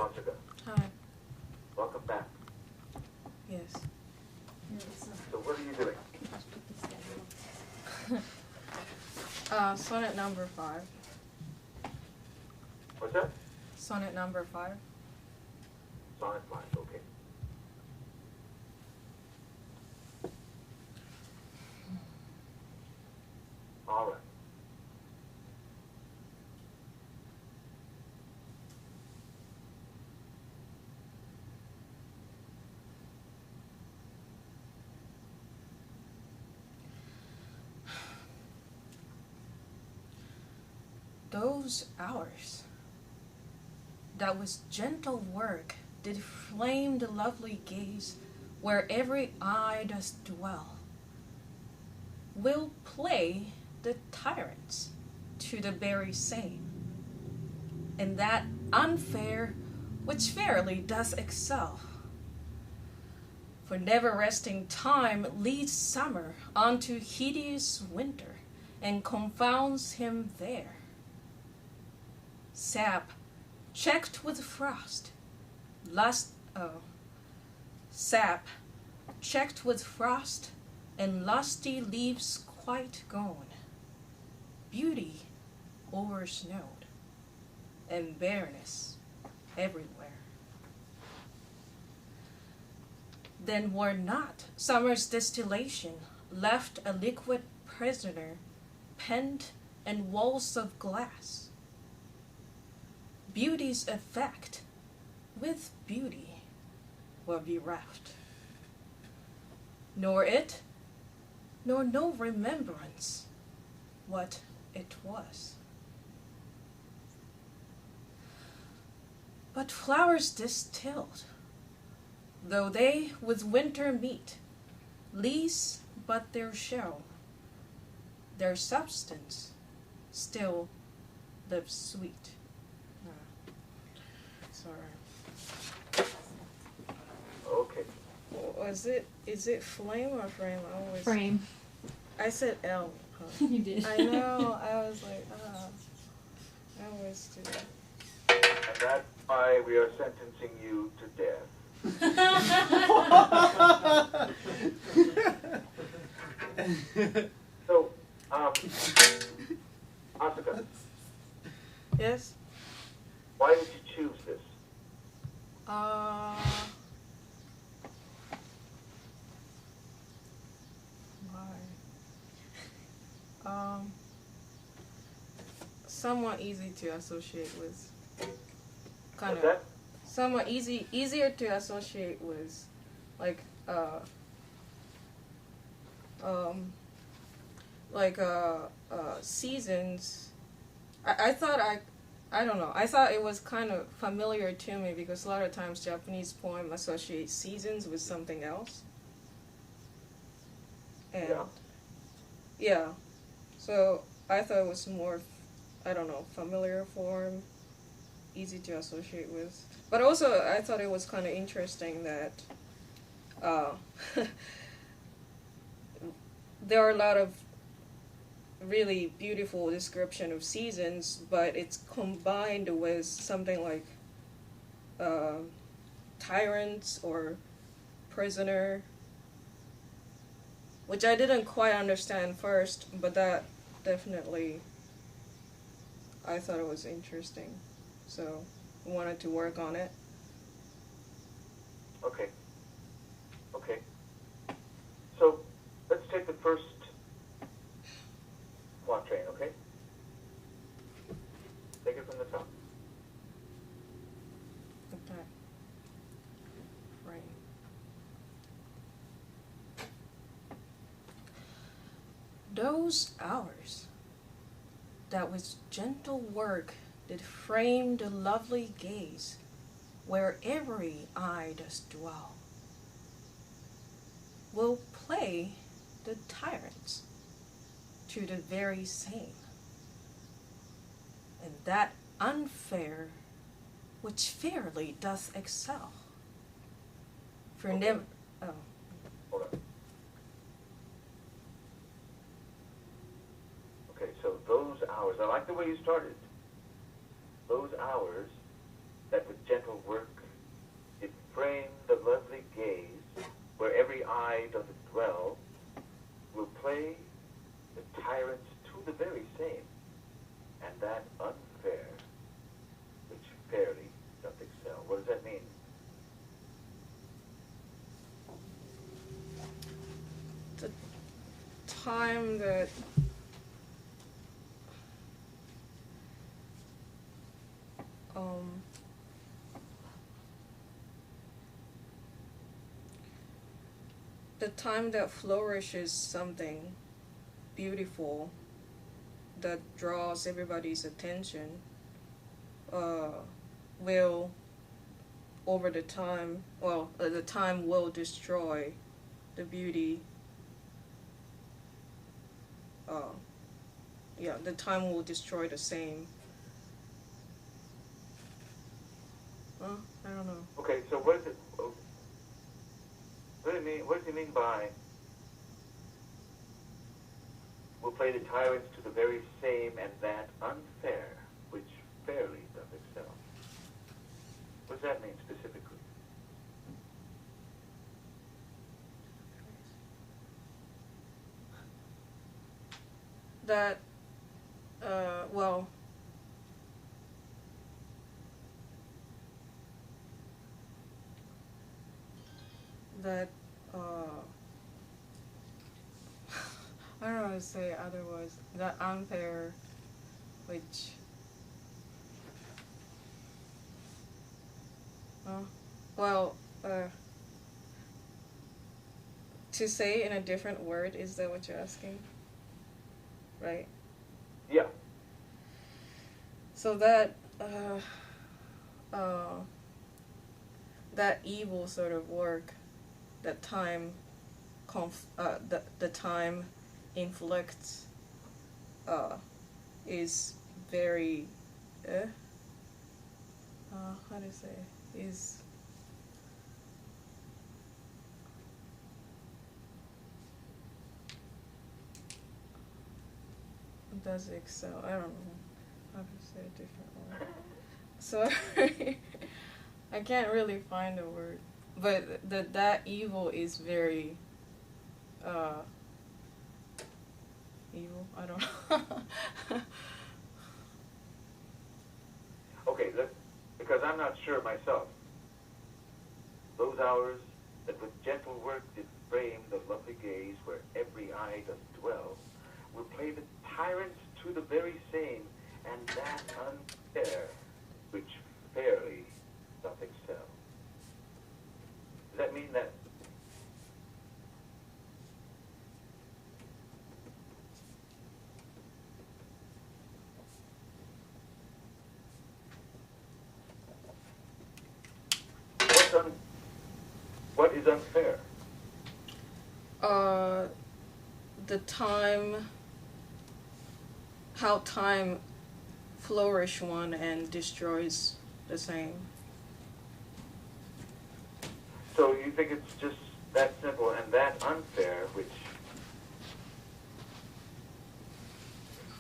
Asika. Hi. Welcome back. Yes. So what are you doing? Sonnet number 5. What's that? Sonnet number 5. Sonnet 5, okay. All right. Those hours that with gentle work did flame the lovely gaze where every eye does dwell, will play the tyrants to the very same, and that unfair which fairly does excel. For never resting time leads summer unto hideous winter, and confounds him there. Sap checked with frost, sap checked with frost, and lusty leaves quite gone, beauty oversnowed, and bareness everywhere. Then were not summer's distillation left a liquid prisoner, pent in walls of glass. Beauty's effect with beauty were bereft, nor it, nor no remembrance what it was. But flowers distilled, though they with winter meet, Leese but their shell, their substance still lives sweet. Sorry. Okay. Is it flame or frame? I always Frame. I said L. You did. I know. I was like, I always do that. And that's why we are sentencing you to death. So, Asika, Yes. why did you choose this? Why? Somewhat easy to associate with. Kind What's of. that? Somewhat easier to associate with, like seasons. I thought I don't know. I thought it was kind of familiar to me because a lot of times Japanese poem associate seasons with something else. And Yeah. yeah. So I thought it was more, I don't know, familiar form, easy to associate with. But also I thought it was kind of interesting that there are a lot of really beautiful description of seasons, but it's combined with something like tyrants or prisoner, which I didn't quite understand first, but that definitely I thought it was interesting, so I wanted to work on it. Okay. Okay. So, let's take the first quatrain, okay? Take it from the top. Okay. Right. Those hours that with gentle work did frame the lovely gaze where every eye does dwell, will play the tyrants to the very same, and that unfair which fairly doth excel. For Okay. never, oh, Hold on. Okay, so those hours, I like the way you started. Those hours that with gentle work every eye doth it dwell, will play the tyrants to the very same, and that unfair which fairly doth excel. What does that mean? The time that the time that flourishes something beautiful that draws everybody's attention will over the time, the time will destroy the beauty. The time will destroy the same. I don't know. Okay, so what is it? What does he mean by will play the tyrants to the very same, and that unfair which fairly doth excel? What does that mean specifically? That that I don't know how to say it otherwise. That unfair, which to say in a different word, is that what you're asking? Right? Yeah. So that that evil sort of work that time the time inflicts is very how do you say is does excel. I don't know how to say a different word. Sorry. I can't really find a word. But that evil is very evil. I don't know. Okay, because I'm not sure myself. Those hours that with gentle work did frame the lovely gaze where every eye doth dwell, will play the tyrants to the very same, and that unfair which fairly doth excel. Does that mean that what is unfair? The time, how time flourish one and destroys the same. So you think it's just that simple, and that unfair which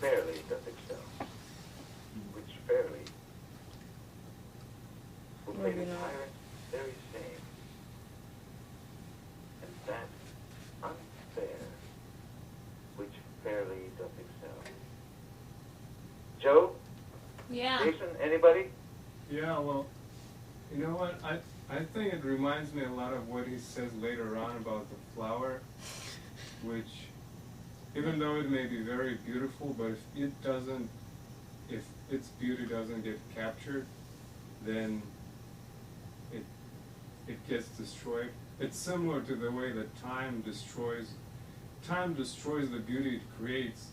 fairly doth excel, which fairly will play the Maybe not. tyrant very same, and that unfair which fairly doth excel. Joe? Yeah. Jason? Anybody? Yeah, well, you know what? I think it reminds me a lot of what he says later on about the flower, which, even though it may be very beautiful, but if its beauty doesn't get captured, then it gets destroyed. It's similar to the way that time destroys the beauty it creates,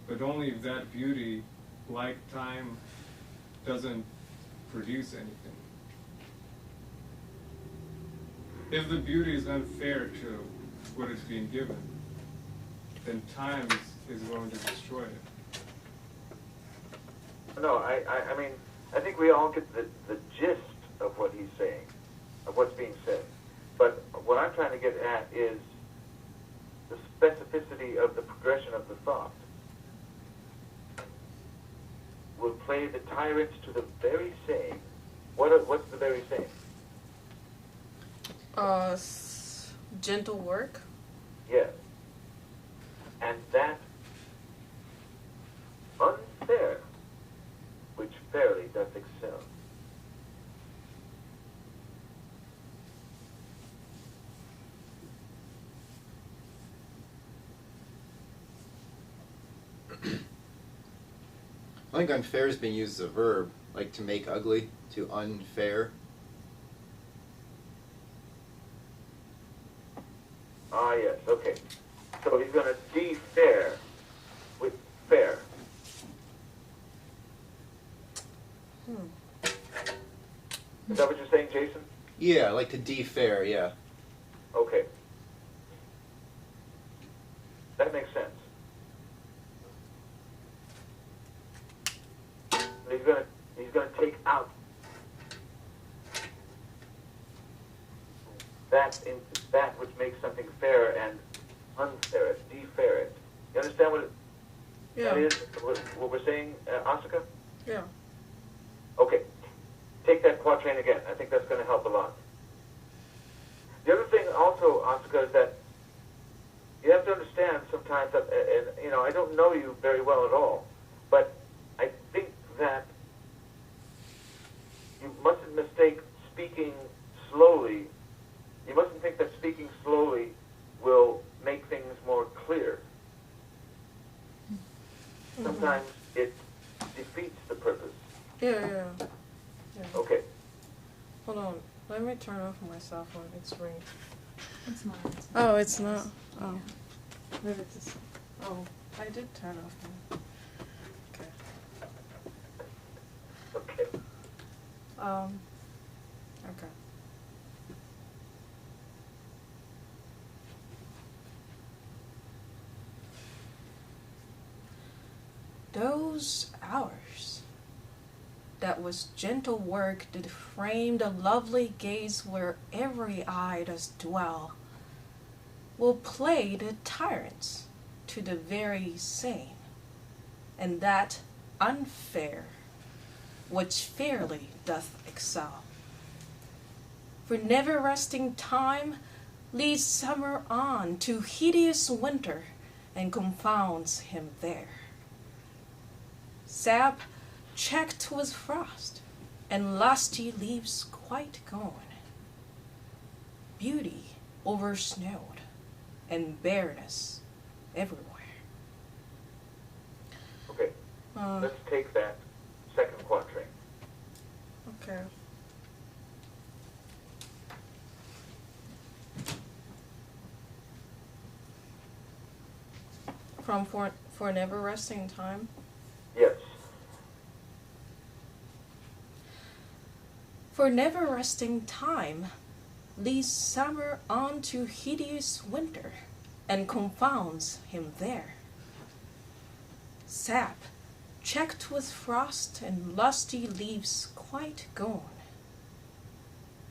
but only if that beauty, like time, doesn't produce anything. If the beauty is unfair to what is being given, then time is going to destroy it. No, I mean, I think we all get the gist of what he's saying, of what's being said. But what I'm trying to get at is the specificity of the progression of the thought. Will play the tyrants to the very same. What's the very same? Gentle work? Yes. And that unfair, which fairly doth excel. I think unfair is being used as a verb, like to make ugly, to unfair. Ah, yes, okay. So he's going to de-fair with fair. Is that what you're saying, Jason? Yeah, like to de-fair, yeah. Okay. That makes sense. He's gonna take out that which makes something fair and unfair it, de-fair it. You understand what that is? What we're saying, Asuka? Yeah. Okay. Take that quatrain again. I think that's going to help a lot. The other thing also, Asuka, is that you have to understand sometimes that, and you know, I don't know you very well at all, but I think that you mustn't mistake speaking slowly. You mustn't think that speaking slowly will make things more clear. Sometimes it defeats the purpose. Yeah. Okay. Hold on. Let me turn off my cell phone. It's ringing. It's not. Oh, it's not. Oh. Maybe it's just. Oh, I did turn off my. Okay. Okay. Okay. Those hours that was gentle work did frame the lovely gaze where every eye does dwell, will play the tyrants to the very same, and that unfair which fairly doth excel. For never resting time leads summer on to hideous winter and confounds him there. Sap checked with frost, and lusty leaves quite gone. Beauty oversnowed, and bareness everywhere. Okay. Let's take that second quatrain. Okay. From for never resting time. Yes. For never resting time leads summer on to hideous winter and confounds him there. Sap checked with frost and lusty leaves quite gone.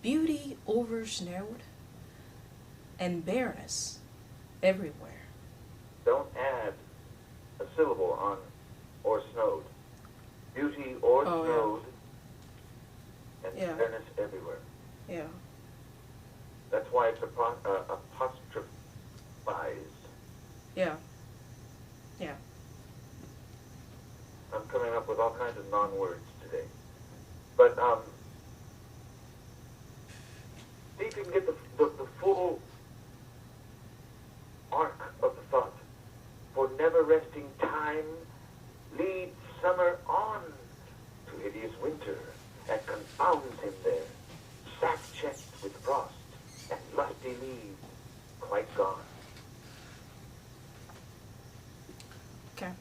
Beauty oversnowed and bareness everywhere. Don't add a syllable on or snowed. Beauty or snowed and fairness everywhere. Yeah. That's why it's apostrophized. Yeah. I'm coming up with all kinds of non-words today. But see if you can get the full arc of the thought. For never resting time leads summer on to hideous winter and confounds him there. Sap checked with frost and lusty leaves quite gone. Okay.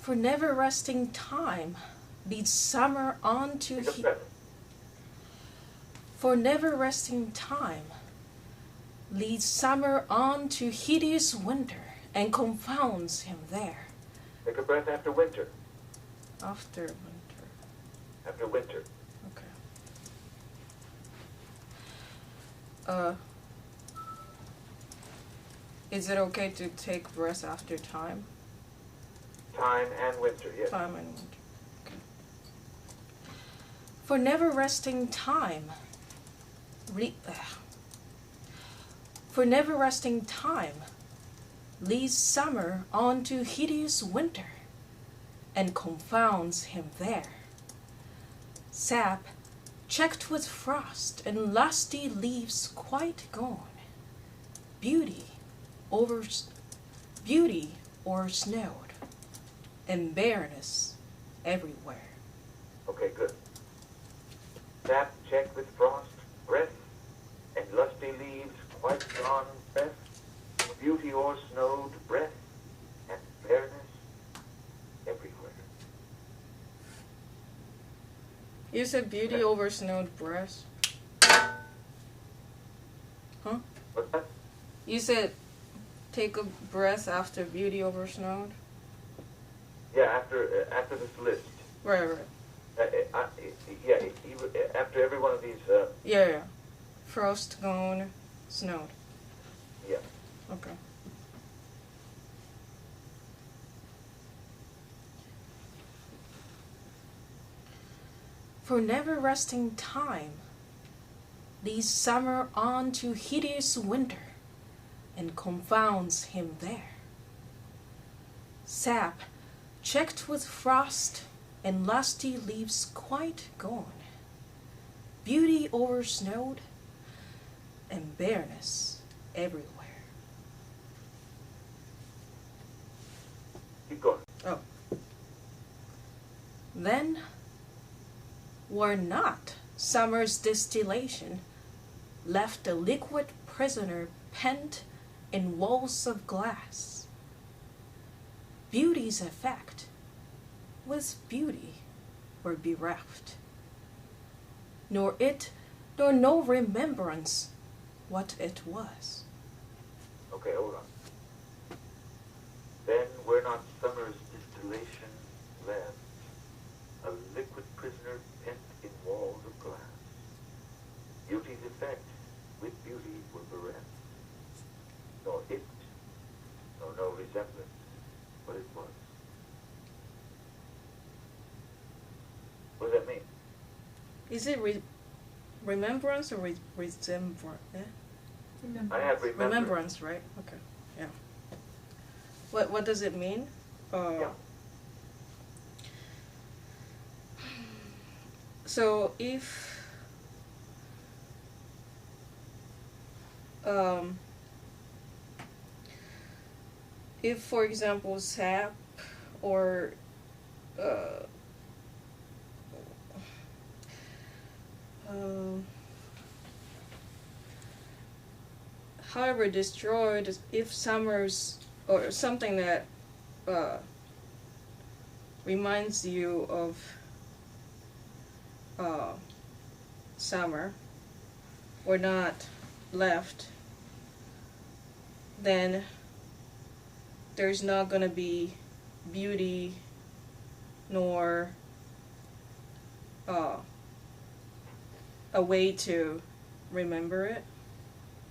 For never resting time leads summer on to for never resting time leads summer on to hideous winter and confounds him there. Take a breath after winter. After winter. After winter. Okay. Is it okay to take breath after time? Time and winter, yes. Time and winter. Okay. For never resting time For never resting time leads summer on to hideous winter, and confounds him there. Sap, checked with frost, and lusty leaves quite gone. Beauty o'ersnowed, and bareness everywhere. Okay, good. Sap checked with frost, breath, and lusty leaves quite gone, breath, beauty o'ersnowed, breath, and bareness everywhere. You said beauty over snowed breast? Huh? What's that? You said take a breath after beauty over snowed? Yeah, after this list. Right. After every one of these, Yeah. Frost gone, snowed. yeah. Okay. For never resting time leads summer on to hideous winter, and confounds him there. Sap, checked with frost, and lusty leaves quite gone. Beauty o'ersnowed, and bareness everywhere. Keep going. Oh. Then were not summer's distillation left a liquid prisoner pent in walls of glass. Beauty's effect with beauty were bereft, nor no remembrance what it was. Okay, hold on. Then were not summer's distillation left a liquid prisoner pent in walls of glass. Beauty's effect with beauty were bereft, nor no resemblance what it was. What does that mean? Is it remembrance or resemblance? Eh? Remember. I have Remembrance, right? Okay, yeah. What does it mean? Yeah. So if for example sap or however destroyed, if summers or something that reminds you of summer or not left, then there's not gonna be beauty nor a way to remember it.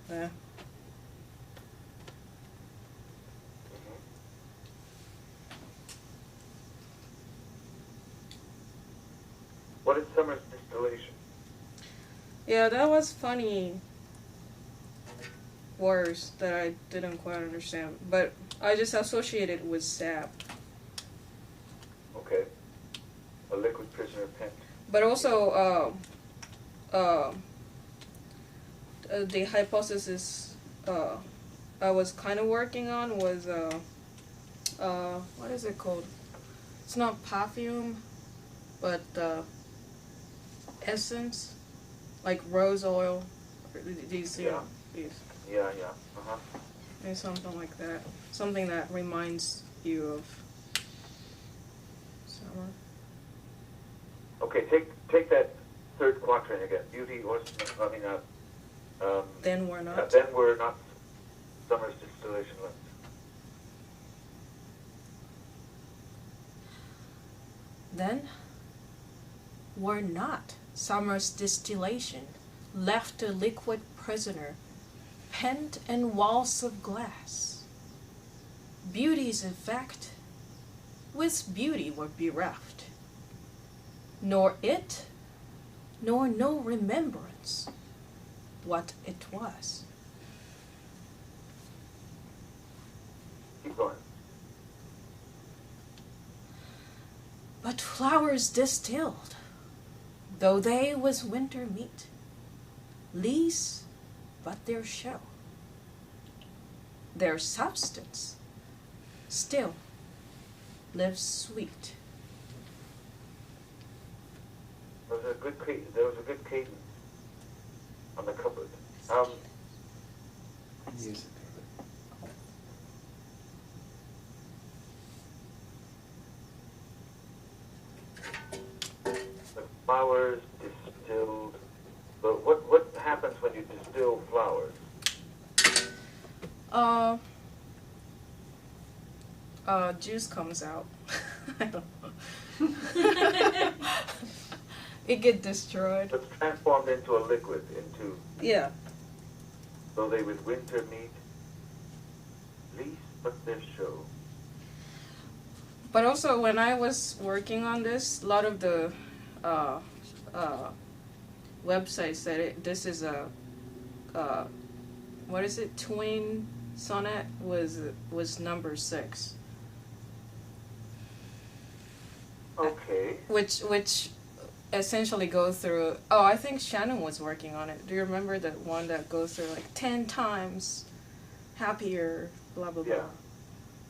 Yeah. What is summer's distillation? Yeah, that was funny words that I didn't quite understand, but I just associated with sap. Okay. A liquid prisoner pent. But also, the hypothesis I was kind of working on was, what is it called? It's not perfume, but essence, like rose oil. These, you know, these. Yeah. Uh-huh. Maybe something like that. Something that reminds you of summer. Okay, take that third quatrain again. Beauty or Then we're not. then we're not summer's distillation left. Then were not summer's distillation left a liquid prisoner pent in walls of glass. Beauty's effect with beauty were bereft, nor no remembrance what it was. Keep going. But flowers distilled, though they was winter meat, Leese but their show. Their substance still lives sweet. There was a good cadence on the couplet. Music. The flowers distilled. But what happens when you distill flowers? Juice comes out. I don't know. It get destroyed. It's transformed into a liquid, into Yeah. though they with winter meet, least but their show. But also, when I was working on this, a lot of the websites said this is a what is it? Twin sonnet was number 6. Okay. Which essentially goes through. Oh, I think Shannon was working on it. Do you remember that one that goes through like 10 times happier, blah blah blah, Yeah.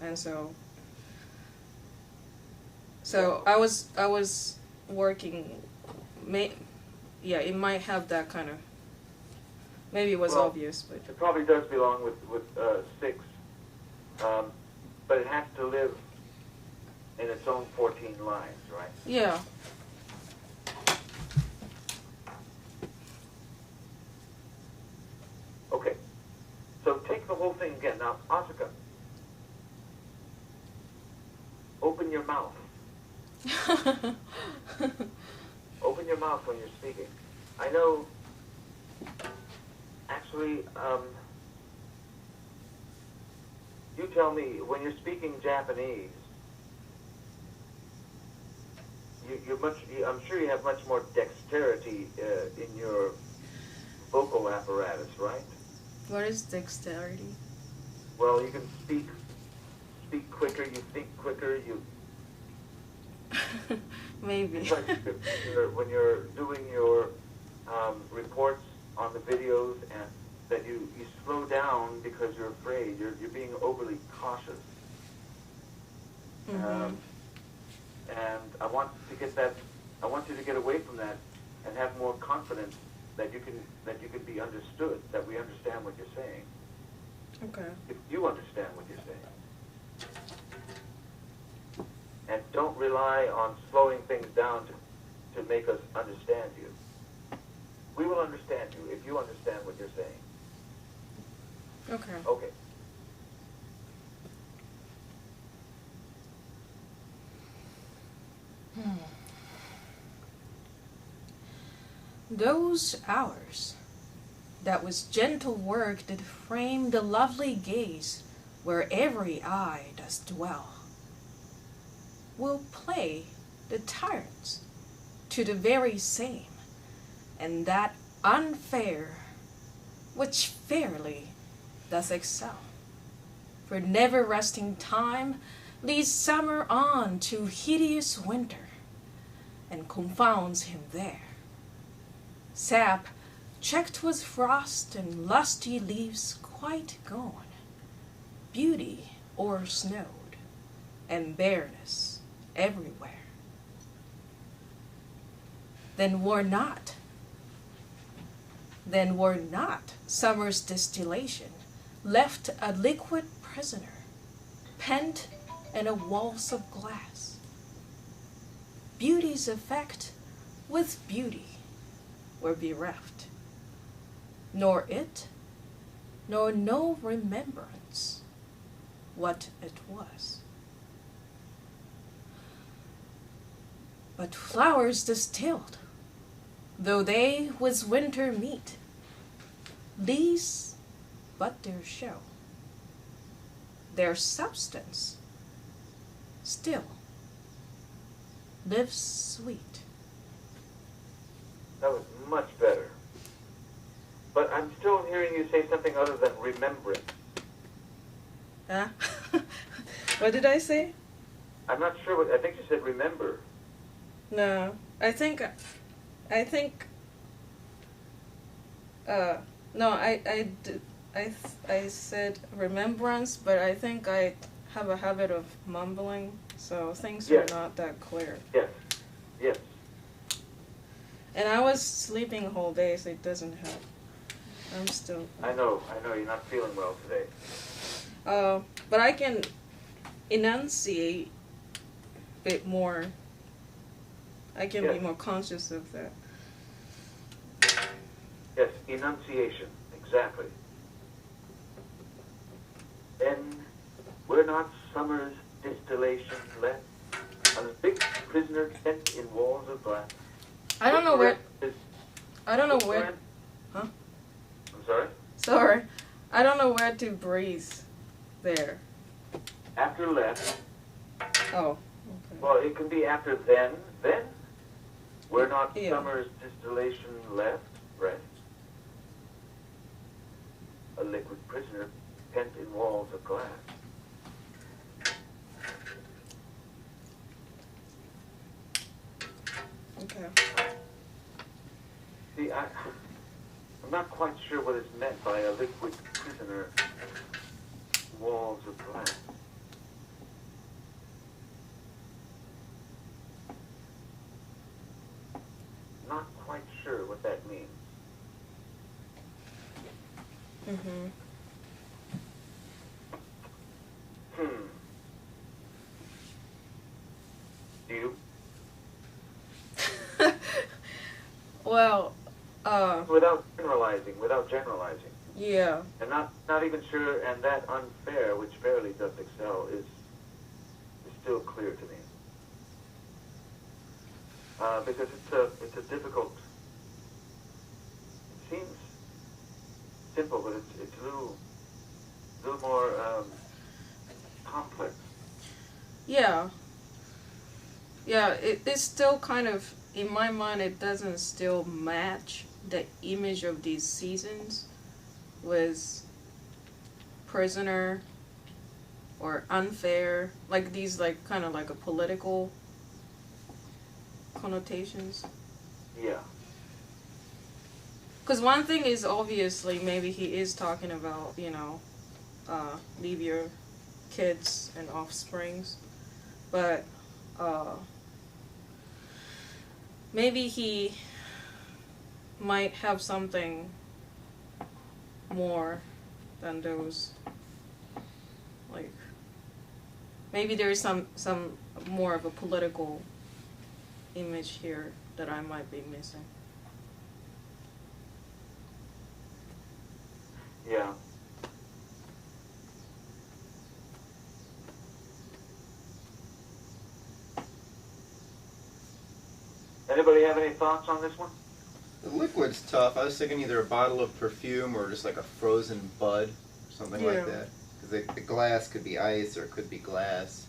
and so I was working. Yeah, it might have that kind of. Maybe it was Well, obvious, but It probably does belong with 6, but it has to live in its own 14 lines, right? yeah. Okay. So take the whole thing again. Now, Asuka, open your mouth. Open your mouth when you're speaking. I know, actually, you tell me, when you're speaking Japanese, I'm sure you have much more dexterity in your vocal apparatus, right? What is dexterity? Well, you can speak quicker, you think quicker, you... Maybe. It's like when you're doing your reports on the videos, and that you slow down because you're afraid, you're being overly cautious. Mhm. And I want you to get away from that and have more confidence that you can be understood, that we understand what you're saying. Okay. If you understand what you're saying. And don't rely on slowing things down to make us understand you. We will understand you if you understand what you're saying. Okay. Okay. Those hours that was gentle work did frame the lovely gaze where every eye does dwell, will play the tyrants to the very same, and that unfair which fairly does excel. For never resting time leads summer on to hideous winter, and confounds him there. Sap checked with frost and lusty leaves quite gone, beauty o'ersnowed, and bareness everywhere. Then were not summer's distillation left a liquid prisoner, pent in a walls of glass. Beauty's effect with beauty were bereft, nor it, nor no remembrance what it was. But flowers distilled, though they with winter meet, Leese but their show, their substance still lives sweet. That was much better. But I'm still hearing you say something other than remembrance. Huh? What did I say? I'm not sure what, I think you said remember. No, I think, no, I said remembrance, but I think I have a habit of mumbling, so things Yes. are not that clear. Yes. Yes. And I was sleeping whole day, so it doesn't help. I'm still. I know, you're not feeling well today. But I can enunciate a bit more. I can be Yes. more conscious of that. Yes, enunciation, exactly. Then, were not summer's distillation left, a big prisoner kept in walls of glass? I don't know where. Is- I don't know where. Huh? I'm sorry? Sorry, I don't know where to breathe. There. After left, Oh. Okay. well, it can be after then, were not Yeah. summer's distillation left, rest, a liquid prisoner pent in walls of glass. Okay. See, I'm not quite sure what is meant by a liquid prisoner walls of glass. Not quite sure what that means. Mhm. Do you? Well, Without generalizing. yeah. And not even sure, and that unfair, which fairly doth excel, is still clear to me. Because it's a difficult, it seems simple, but it's a little more complex. Yeah. Yeah, it's still kind of, in my mind, it doesn't still match the image of these seasons with prisoner or unfair, like these, like, kind of like a political connotations. Yeah. Because one thing is, obviously, maybe he is talking about, leave your kids and offsprings, but maybe he might have something more than those, like, maybe there's some more of a political image here that I might be missing. Yeah. Anybody have any thoughts on this one? The liquid's tough. I was thinking either a bottle of perfume or just like a frozen bud, or something like that. Because the glass could be ice or it could be glass.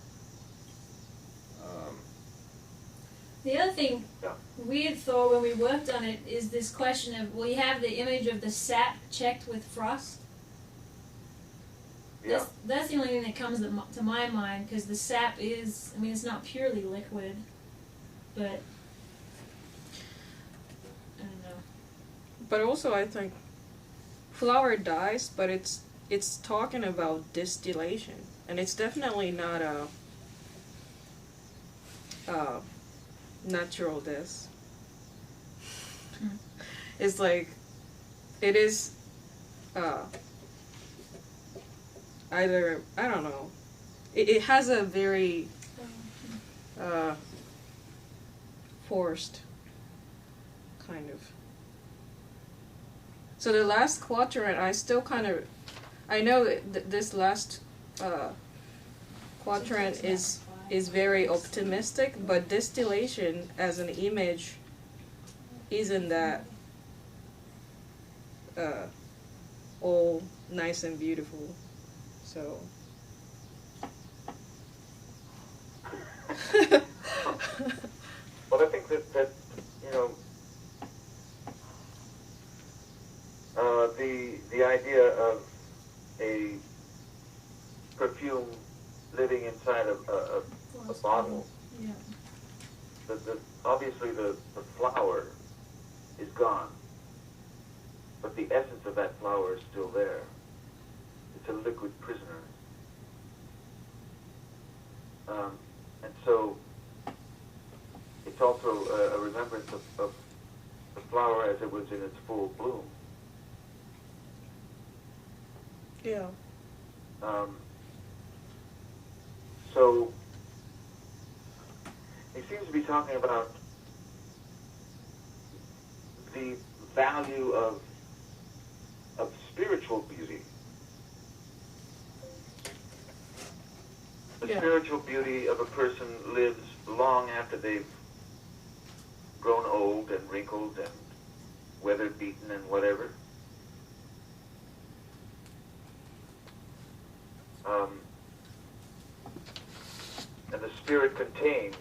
The other thing Yeah. we had thought when we worked on it is this question of, we have the image of the sap checked with frost. Yeah. That's the only thing that comes to my mind, because the sap is, I mean, it's not purely liquid, but I don't know. But also, I think flower dies, but it's talking about distillation, and it's definitely not a natural death. It's like, it is either, I don't know, it has a very forced kind of. So the last quatrain, I still kind of, I know that this last quatrain is very optimistic, but distillation as an image isn't that all nice and beautiful. So Well, I think that obviously the flower is gone, but the essence of that flower is still there. It's a liquid prisoner. And so it's also a remembrance of the flower as it was in its full bloom. Yeah. So he seems to be talking about the value of spiritual beauty. The spiritual beauty of a person lives long after they've grown old and wrinkled and weather-beaten and whatever. And the spirit contains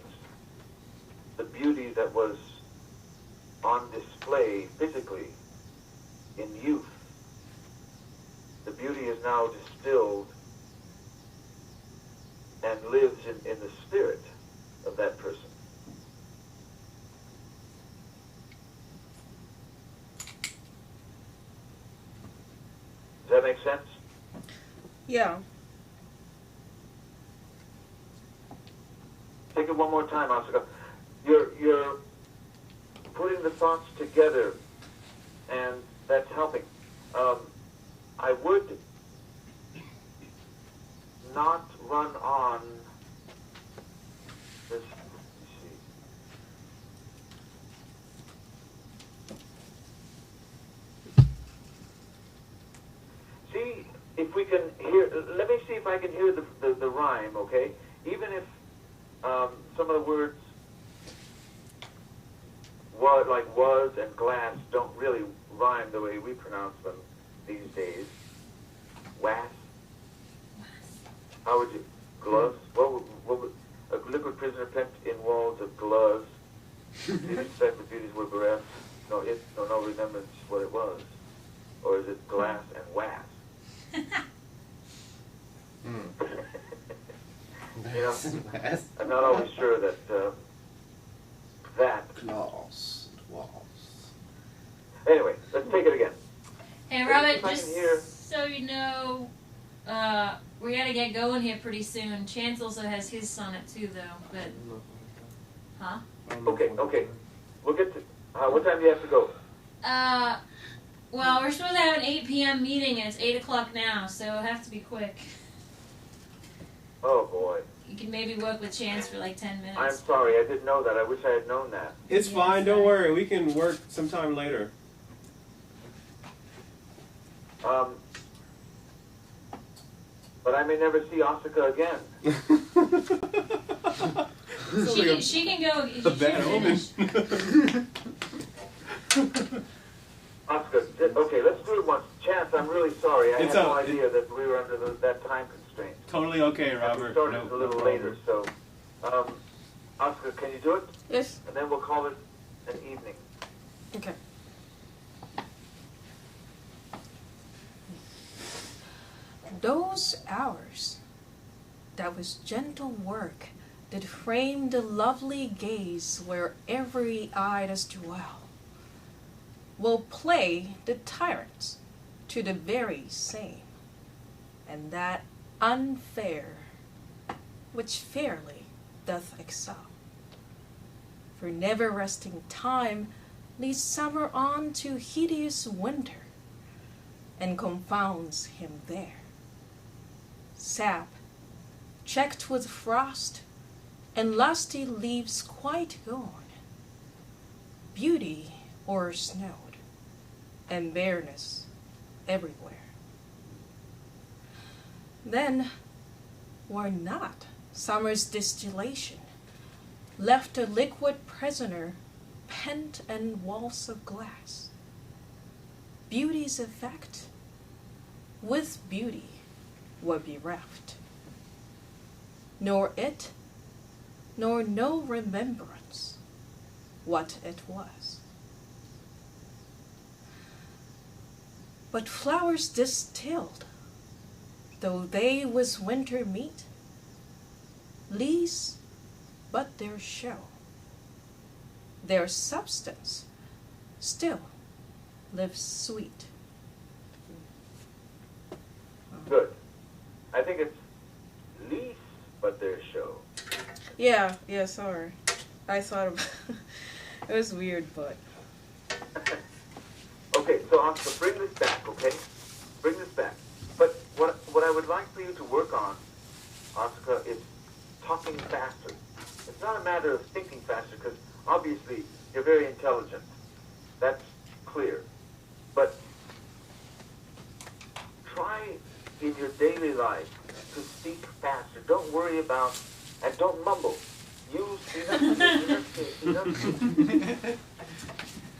the beauty that was on display physically in youth. The beauty is now distilled and lives in the spirit of that person. Does that make sense? Yeah. Take it one more time, Oscar. You're putting the thoughts together, and that's helping. I would not run on this. Let me see. See if we can hear. Let me see if I can hear the rhyme. Okay, even if some of the words like was and glass don't really rhyme the way we pronounce them these days. Was. How would you? Gloves? What would a liquid prisoner pent in walls of gloves? Beauties fed with beauties were bereft. No, remembrance what it was. Or is it glass and wax? You know, I'm not always sure that that. Glass and walls. Anyway, let's take it again. Hey, Robert, just so you know, we gotta get going here pretty soon. Chance also has his sonnet too, though. But, huh? Okay. We'll get to. What time do you have to go? Well, we're supposed to have an 8 p.m. meeting, and it's 8 o'clock now, so it'll have to be quick. Oh boy. You can maybe work with Chance for like 10 minutes. I'm sorry, I didn't know that. I wish I had known that. It's fine, don't worry. We can work sometime later. But I may never see Asuka again. She can go. A bad omen. Asuka, okay, let's do it once. Chance, I'm really sorry. I had no idea that we were under that time constraint. Totally okay, Robert. We started a little later, so... Asuka, can you do it? Yes. And then we'll call it an evening. Okay. Those hours that with gentle work did frame the lovely gaze where every eye does dwell, will play the tyrants to the very same, and that unfair which fairly doth excel. For never resting time leads summer on to hideous winter, and confounds him there. Sap, checked with frost, and lusty leaves quite gone, beauty o'ersnowed, and bareness everywhere. Then were not summer's distillation left a liquid prisoner pent in walls of glass. Beauty's effect with beauty were bereft, nor it, nor no remembrance what it was. But flowers distilled, though they with winter meet, Leese but their show, their substance still lives sweet. Good. I think it's Leese, but their show. Yeah, sorry. I thought of it was weird, but Okay, so Oscar, bring this back, okay? Bring this back. But what I would like for you to work on, Oscar, is talking faster. It's not a matter of thinking faster, because obviously you're very intelligent. That's clear. But try in your daily life to speak faster. Don't worry about, and don't mumble. Use enunciate.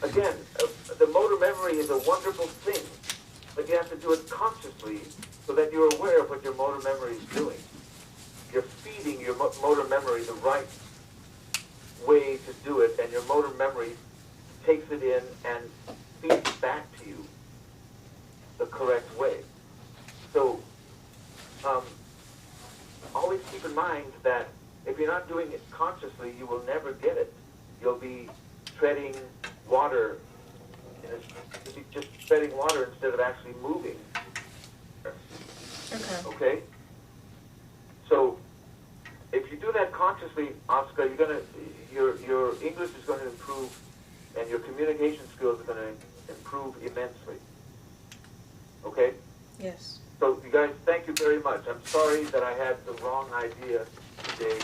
Again, the motor memory is a wonderful thing, but you have to do it consciously so that you're aware of what your motor memory is doing. You're feeding your motor memory the right way to do it, and your motor memory takes it in and feeds back to you the correct way. So, always keep in mind that if you're not doing it consciously, you will never get it. You'll be treading water, you'll be just treading water instead of actually moving. Okay? So, if you do that consciously, Oscar, your English is going to improve, and your communication skills are going to improve immensely. Okay? yes. So, you guys, thank you very much. I'm sorry that I had the wrong idea today.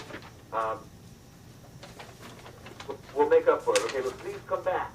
We'll make up for it, okay? But please come back.